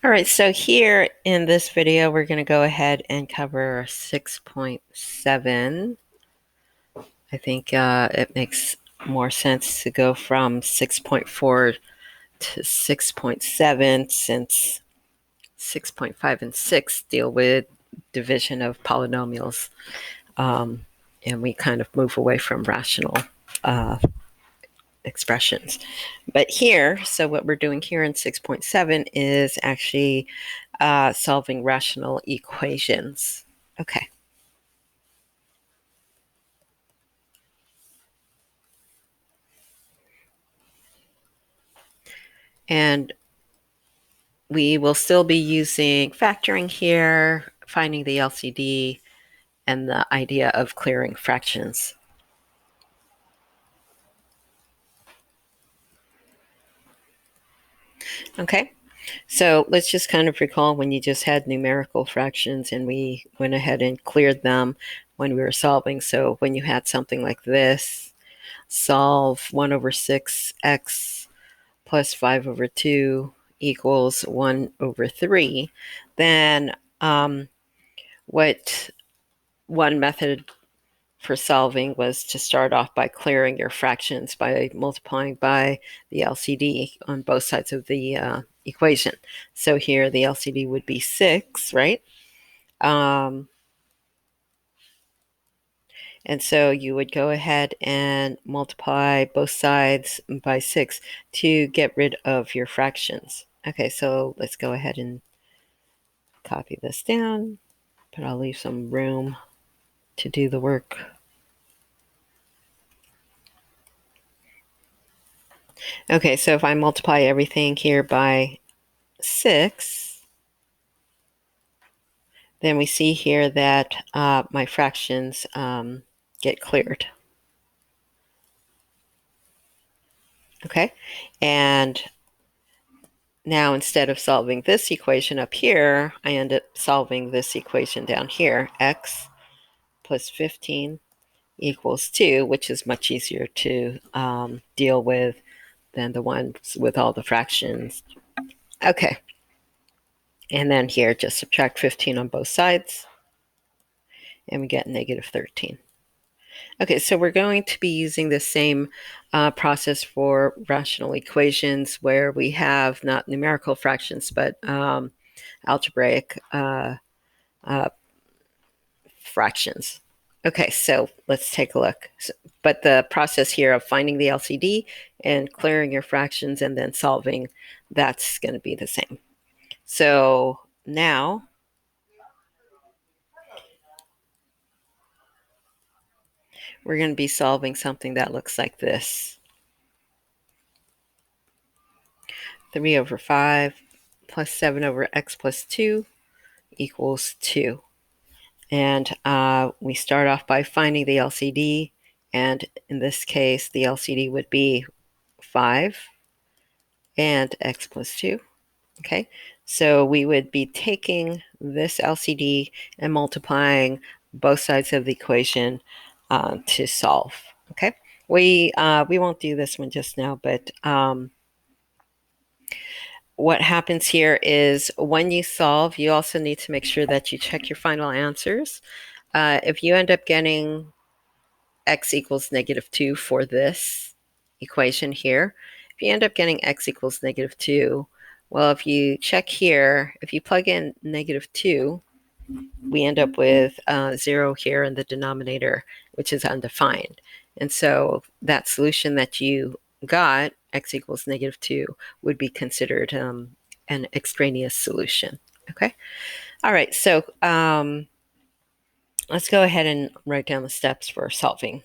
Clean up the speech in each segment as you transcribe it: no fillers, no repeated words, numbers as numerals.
All right, so here in this video, we're going to go ahead and cover 6.7. I think it makes more sense to go from 6.4 to 6.7 since 6.5 and 6 deal with division of polynomials, and we kind of move away from rational uh, expressions. But here, so what we're doing here in 6.7 is actually solving rational equations. Okay. And we will still be using factoring here, finding the LCD, and the idea of clearing fractions. Okay, so let's just kind of recall when you just had numerical fractions and we went ahead and cleared them when we were solving. So when you had something like this, solve 1 over 6x plus 5 over 2 equals 1 over 3, then what one method for solving was to start off by clearing your fractions by multiplying by the LCD on both sides of the equation. So here the LCD would be 6, right? And so you would go ahead and multiply both sides by 6 to get rid of your fractions. Okay, so let's go ahead and copy this down, but I'll leave some room to do the work. Okay, so if I multiply everything here by 6, then we see here that my fractions get cleared. Okay, and now instead of solving this equation up here, I end up solving this equation down here. X plus 15 equals 2, which is much easier to deal with than the ones with all the fractions. Okay, and then here just subtract 15 on both sides, and we get negative 13. Okay, so we're going to be using the same process for rational equations where we have not numerical fractions, but algebraic fractions. Okay, so let's take a look. But the process here of finding the LCD and clearing your fractions and then solving, that's going to be the same. So now we're going to be solving something that looks like this. 3 over 5 plus 7 over x plus 2 equals 2. And we start off by finding the LCD. And in this case, the LCD would be 5 and x plus 2. Okay, so we would be taking this LCD and multiplying both sides of the equation to solve. Okay, we won't do this one just now, but what happens here is when you solve, you also need to make sure that you check your final answers. If you end up getting x equals negative 2 for this equation here, if you end up getting x equals negative 2, well, if you check here, if you plug in negative 2, we end up with 0 here in the denominator, which is undefined. And so that solution that you got, x equals negative 2, would be considered an extraneous solution. Okay? All right, so let's go ahead and write down the steps for solving.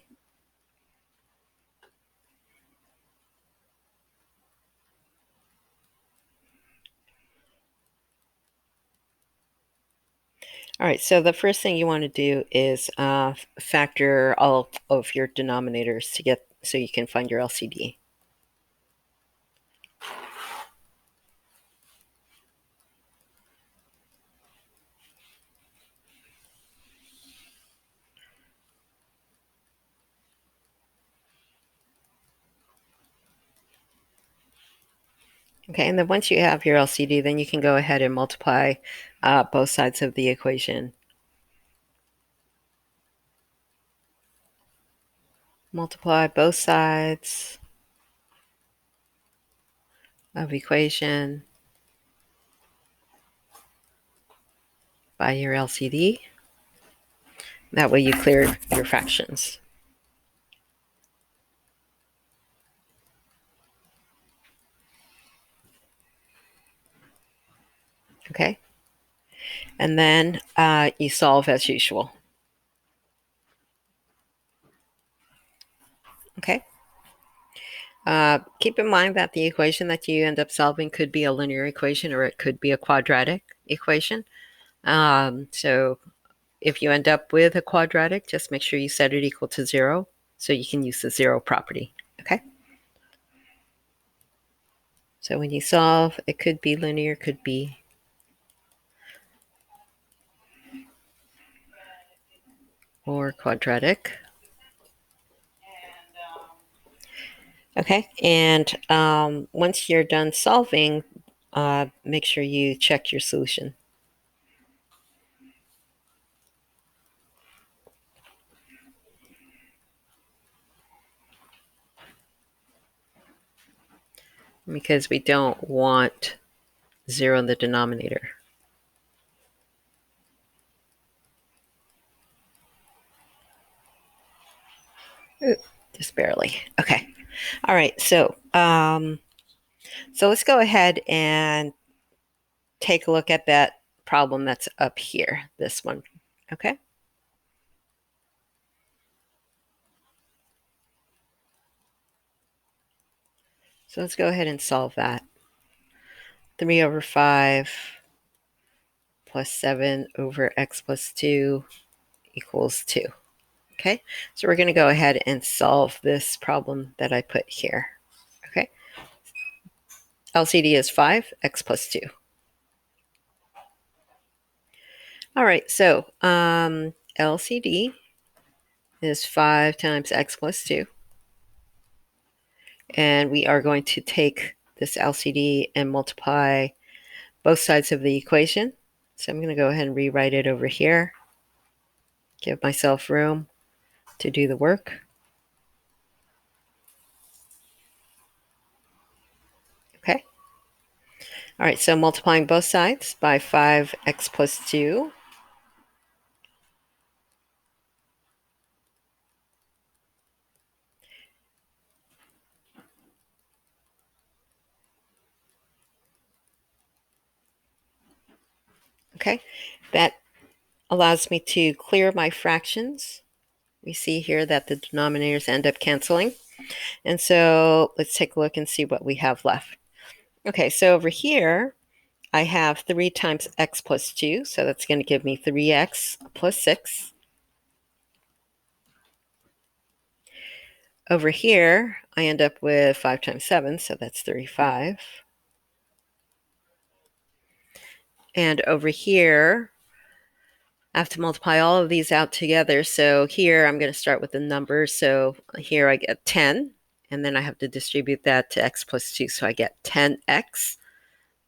All right, so the first thing you want to do is factor all of your denominators to get so you can find your LCD. Okay, and then once you have your LCD, then you can go ahead and multiply both sides of the equation. Multiply both sides of equation by your LCD. That way you clear your fractions. Okay, and then you solve as usual. Okay. Keep in mind that the equation that you end up solving could be a linear equation or it could be a quadratic equation. So if you end up with a quadratic, just make sure you set it equal to 0 so you can use the 0 property. Okay. So when you solve, it could be linear, could be or quadratic. Okay, and once you're done solving, make sure you check your solution. Because we don't want 0 in the denominator. Just barely. Okay. All right. So let's go ahead and take a look at that problem that's up here, this one. Okay. So let's go ahead and solve that. 3 over 5 plus 7 over x plus 2 equals 2. Okay, so we're going to go ahead and solve this problem that I put here. Okay, LCD is 5, x plus 2. All right, so LCD is 5 times x plus 2. And we are going to take this LCD and multiply both sides of the equation. So I'm going to go ahead and rewrite it over here. Give myself room to do the work. Okay. All right, so multiplying both sides by 5x plus 2. Okay, that allows me to clear my fractions. We see here that the denominators end up canceling. And so let's take a look and see what we have left. Okay, so over here, I have 3 times x plus 2, so that's going to give me 3x plus 6. Over here, I end up with 5 times 7, so that's 35. And over here, I have to multiply all of these out together. So here I'm going to start with the numbers. So here I get 10, and then I have to distribute that to x plus 2. So I get 10x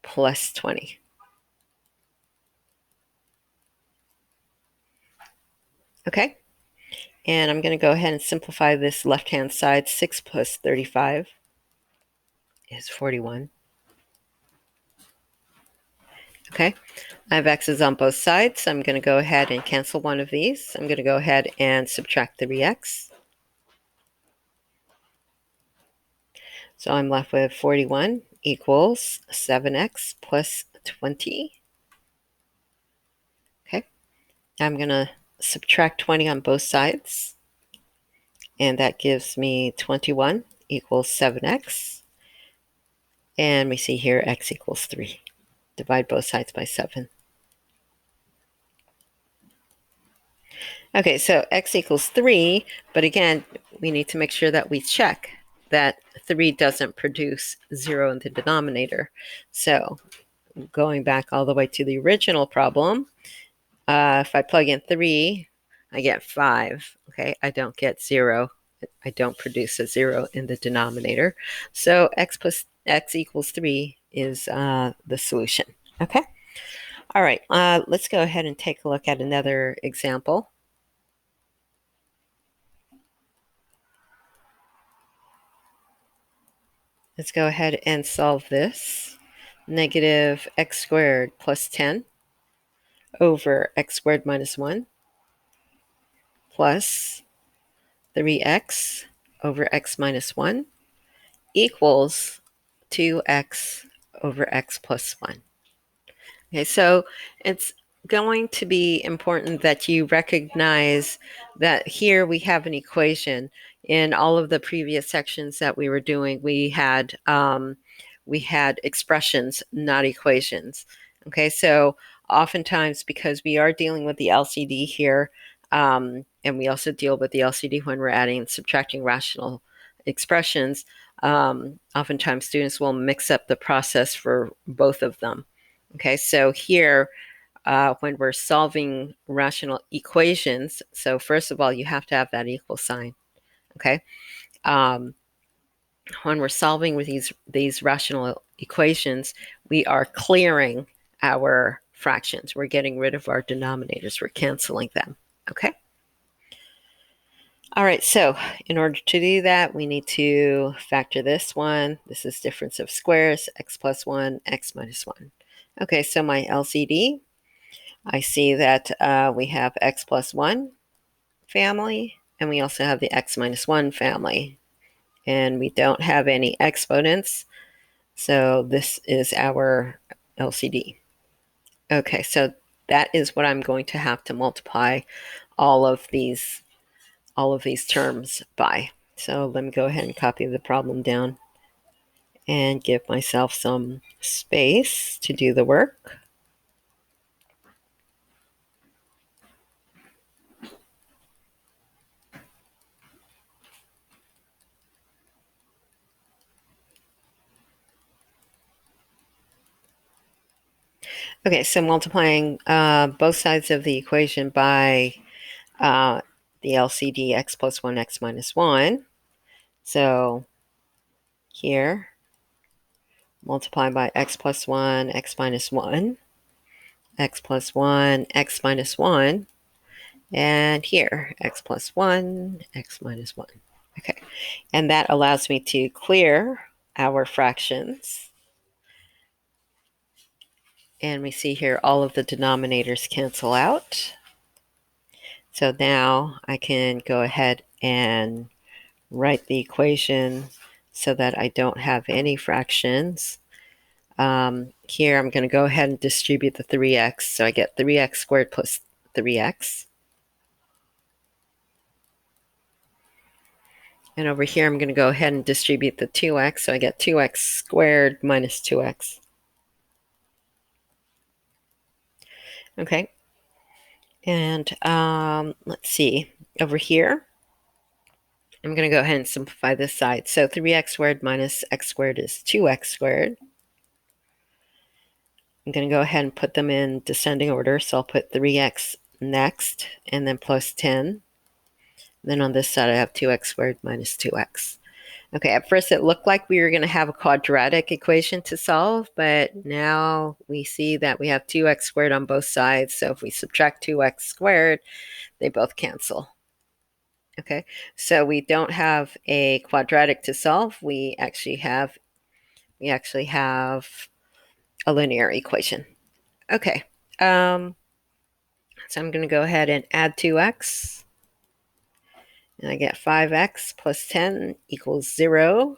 plus 20. Okay, and I'm going to go ahead and simplify this left-hand side. 6 plus 35 is 41. Okay, I have x's on both sides, so I'm going to go ahead and cancel one of these. I'm going to go ahead and subtract 3x. So I'm left with 41 equals 7x plus 20. Okay, I'm going to subtract 20 on both sides, and that gives me 21 equals 7x. And we see here x equals 3. Divide both sides by 7. Okay, so x equals 3, but again, we need to make sure that we check that 3 doesn't produce 0 in the denominator. So going back all the way to the original problem, if I plug in 3, I get 5. Okay, I don't get 0. I don't produce a 0 in the denominator. So x equals 3 is the solution. Okay. All right. Let's go ahead and take a look at another example. Let's go ahead and solve this. Negative x squared plus 10 over x squared minus 1 plus 3x over x minus 1 equals 2x over x plus 1. Okay, so it's going to be important that you recognize that here we have an equation. In all of the previous sections that we were doing, we had expressions, not equations. Okay, so oftentimes because we are dealing with the LCD here, and we also deal with the LCD when we're adding and subtracting rational expressions, oftentimes students will mix up the process for both of them. Okay, so here, when we're solving rational equations, so first of all, you have to have that equal sign. Okay, when we're solving with these rational equations, we are clearing our fractions. We're getting rid of our denominators. We're canceling them. Okay. All right, so in order to do that, we need to factor this one. This is difference of squares, x plus 1, x minus 1. Okay, so my LCD, I see that we have x plus 1 family, and we also have the x minus 1 family. And we don't have any exponents, so this is our LCD. Okay, so that is what I'm going to have to multiply all of these terms by. So let me go ahead and copy the problem down and give myself some space to do the work. Okay, so multiplying both sides of the equation by the LCD x plus 1, x minus 1. So here, multiply by x plus 1, x minus 1, x plus 1, x minus 1, and here, x plus 1, x minus 1. Okay, and that allows me to clear our fractions. And we see here all of the denominators cancel out. So now I can go ahead and write the equation so that I don't have any fractions. Here I'm going to go ahead and distribute the 3x. So I get 3x squared plus 3x. And over here I'm going to go ahead and distribute the 2x. So I get 2x squared minus 2x. Okay. And let's see. Over here, I'm going to go ahead and simplify this side. So 3x squared minus x squared is 2x squared. I'm going to go ahead and put them in descending order. So I'll put 3x next, and then plus 10. Then on this side, I have 2x squared minus 2x. Okay, at first it looked like we were going to have a quadratic equation to solve, but now we see that we have 2x squared on both sides. So if we subtract 2x squared, they both cancel. Okay, so we don't have a quadratic to solve. We actually have a linear equation. Okay, so I'm going to go ahead and add 2x. And I get 5x plus 10 equals 0.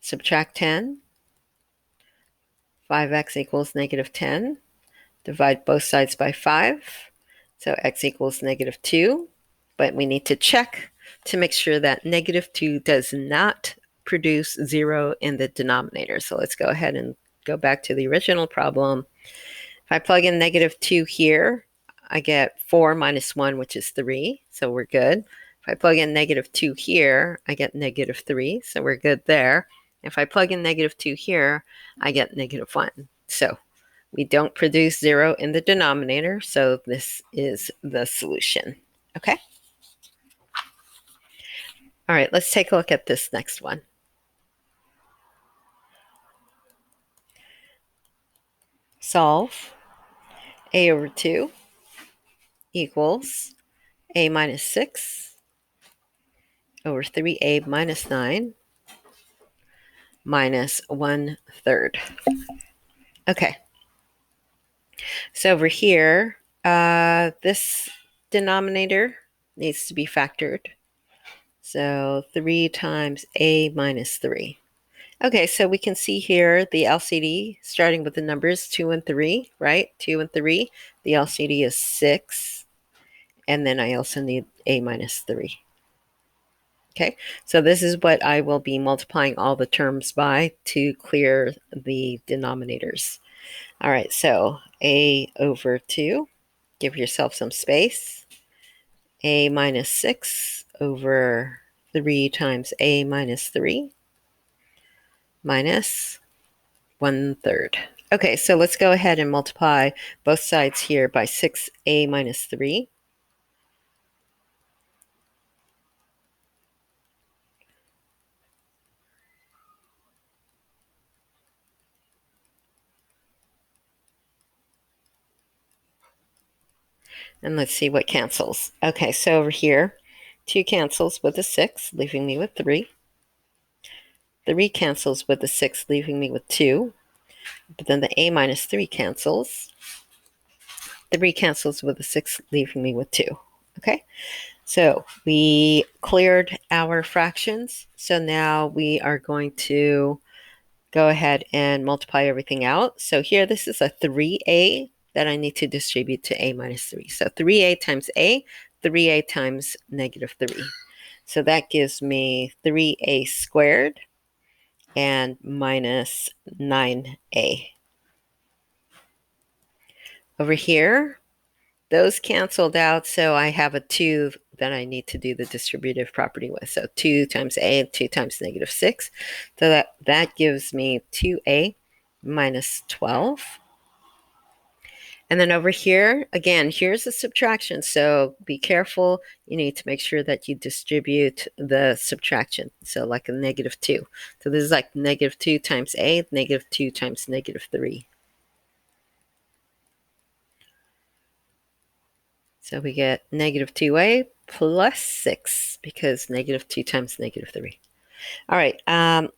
Subtract 10. 5x equals negative 10. Divide both sides by 5. So x equals negative 2. But we need to check to make sure that negative 2 does not produce 0 in the denominator. So let's go ahead and go back to the original problem. If I plug in negative 2 here, I get 4 minus 1, which is 3. So we're good. If I plug in negative 2 here, I get negative 3. So we're good there. If I plug in negative 2 here, I get negative 1. So we don't produce 0 in the denominator. So this is the solution. Okay. All right, let's take a look at this next one. solve a over 2 equals a minus 6 over 3a minus 9 minus 1/3. Okay, so over here, this denominator needs to be factored. So 3 times a minus 3. Okay, so we can see here the LCD starting with the numbers 2 and 3, right? 2 and 3. The LCD is 6. And then I also need a minus 3. Okay, so this is what I will be multiplying all the terms by to clear the denominators. All right, so a over 2, give yourself some space. A minus 6 over 3 times a minus 3 minus 1/3. Okay, so let's go ahead and multiply both sides here by 6a minus 3. And let's see what cancels. Okay, so over here, 2 cancels with a 6, leaving me with 3. 3 cancels with a 6, leaving me with 2. But then the a minus 3 cancels. 3 cancels with a 6, leaving me with 2. Okay, so we cleared our fractions. So now we are going to go ahead and multiply everything out. So here, this is a 3a that I need to distribute to a minus 3. So 3a times a, 3a times negative 3. So that gives me 3a squared and minus 9a. Over here, those canceled out, so I have a 2 that I need to do the distributive property with. So 2 times a and 2 times negative 6. So that gives me 2a minus 12. And then over here, again, here's the subtraction. So be careful. You need to make sure that you distribute the subtraction. So like a negative 2. So this is like negative 2 times a, negative 2 times negative 3. So we get negative 2a plus 6 because negative 2 times negative 3. All right,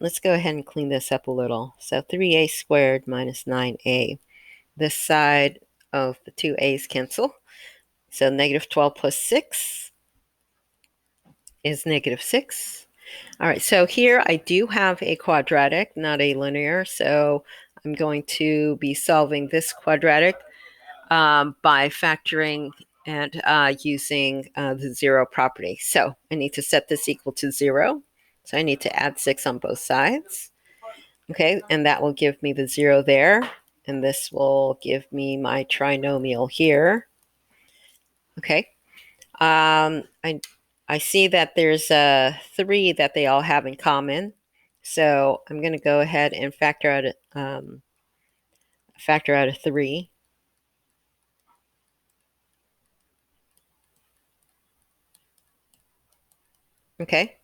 let's go ahead and clean this up a little. So 3a squared minus 9a. This side of the two a's cancel. So negative 12 plus 6 is negative 6. All right, so here I do have a quadratic, not a linear. So I'm going to be solving this quadratic by factoring and using the 0 property. So I need to set this equal to 0. So I need to add 6 on both sides. Okay, and that will give me the 0 there. And this will give me my trinomial here. Okay. I see that there's a 3 that they all have in common. So I'm going to go ahead and factor out a 3. Okay.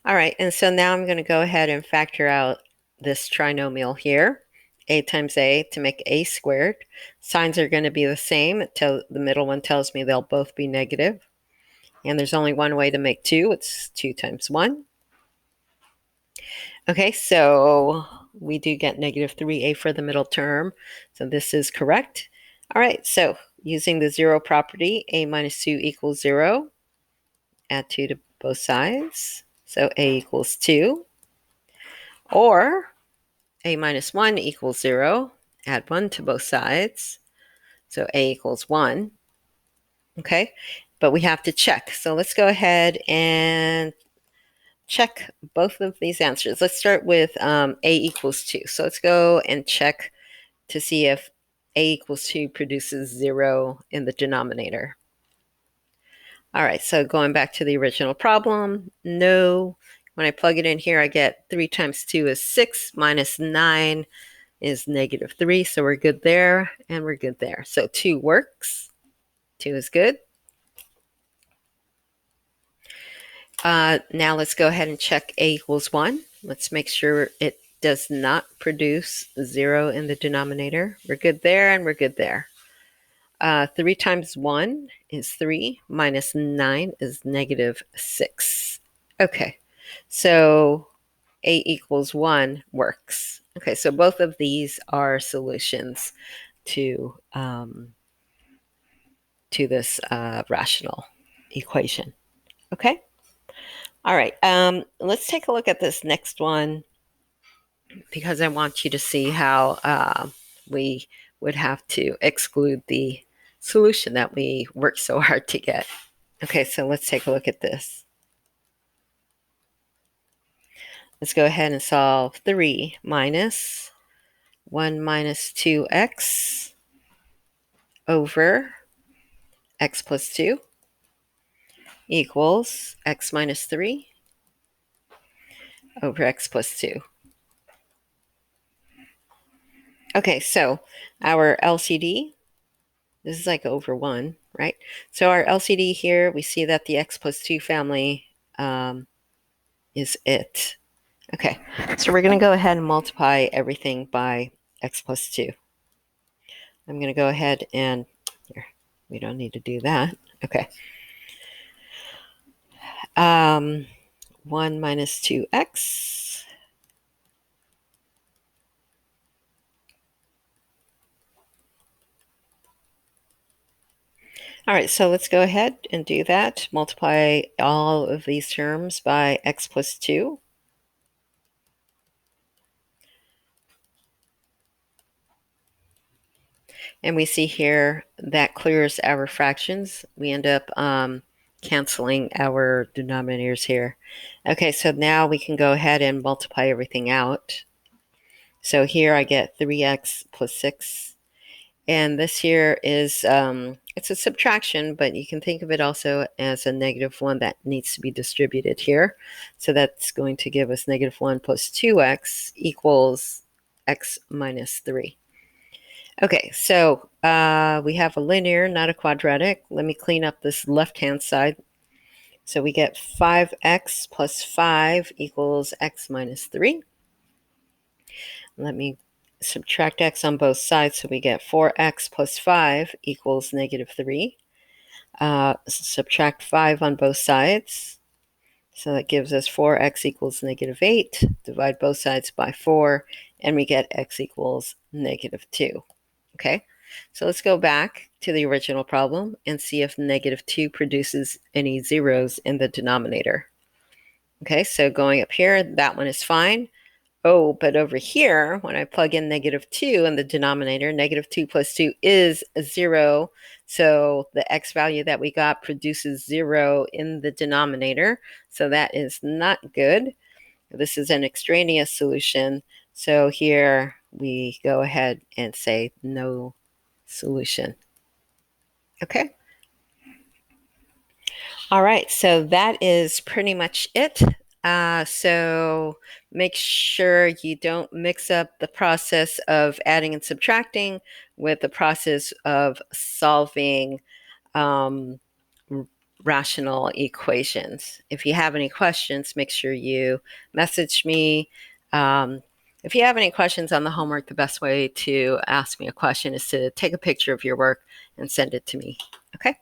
All right. And so now I'm going to go ahead and factor out this trinomial here. A times a to make a squared. Signs are going to be the same until the middle one tells me they'll both be negative. And there's only one way to make 2. It's 2 times 1. Okay, so we do get negative 3a for the middle term. So this is correct. All right, so using the 0 property, a minus 2 equals 0. Add 2 to both sides. So a equals 2. Or a minus 1 equals 0. Add 1 to both sides. So a equals 1. Okay, but we have to check. So let's go ahead and check both of these answers. Let's start with a equals 2. So let's go and check to see if a equals 2 produces 0 in the denominator. All right, so going back to the original problem, no. When I plug it in here, I get 3 times 2 is 6, minus 9 is negative 3, so we're good there, and we're good there. So 2 works. 2 is good. Now let's go ahead and check a equals 1. Let's make sure it does not produce 0 in the denominator. We're good there, and we're good there. 3 times 1 is 3, minus 9 is negative 6. Okay, so a equals 1 works. Okay, so both of these are solutions to this rational equation. Okay? All right, let's take a look at this next one, because I want you to see how we would have to exclude the solution that we worked so hard to get. Okay, so let's take a look at this. Let's go ahead and solve 3 minus 1 minus 2x over x plus 2 equals x minus 3 over x plus 2. Okay, so our LCD, this is like over 1, right? So our LCD here, we see that the x plus 2 family is it. Okay, so we're going to go ahead and multiply everything by x plus 2. I'm going to go ahead and, here, we don't need to do that. Okay. 1 minus 2x. All right, so let's go ahead and do that. Multiply all of these terms by x plus 2. And we see here that clears our fractions. We end up canceling our denominators here. Okay, so now we can go ahead and multiply everything out. So here I get 3x plus 6. And this here is, it's a subtraction, but you can think of it also as a negative 1 that needs to be distributed here. So that's going to give us negative 1 plus 2x equals x minus 3. Okay, so we have a linear, not a quadratic. Let me clean up this left-hand side. So we get 5x plus 5 equals x minus 3. Let me subtract x on both sides, so we get 4x plus 5 equals negative 3. Subtract 5 on both sides, so that gives us 4x equals negative 8. Divide both sides by 4, and we get x equals negative 2. Okay, so let's go back to the original problem and see if negative 2 produces any zeros in the denominator. Okay, so going up here, that one is fine. Oh, but over here, when I plug in negative 2 in the denominator, negative 2 plus 2 is 0. So the x value that we got produces 0 in the denominator. So that is not good. This is an extraneous solution. So here we go ahead and say no solution. Okay. All right, so that is pretty much it. So make sure you don't mix up the process of adding and subtracting with the process of solving rational equations. If you have any questions, make sure you message me. If you have any questions on the homework, the best way to ask me a question is to take a picture of your work and send it to me. Okay?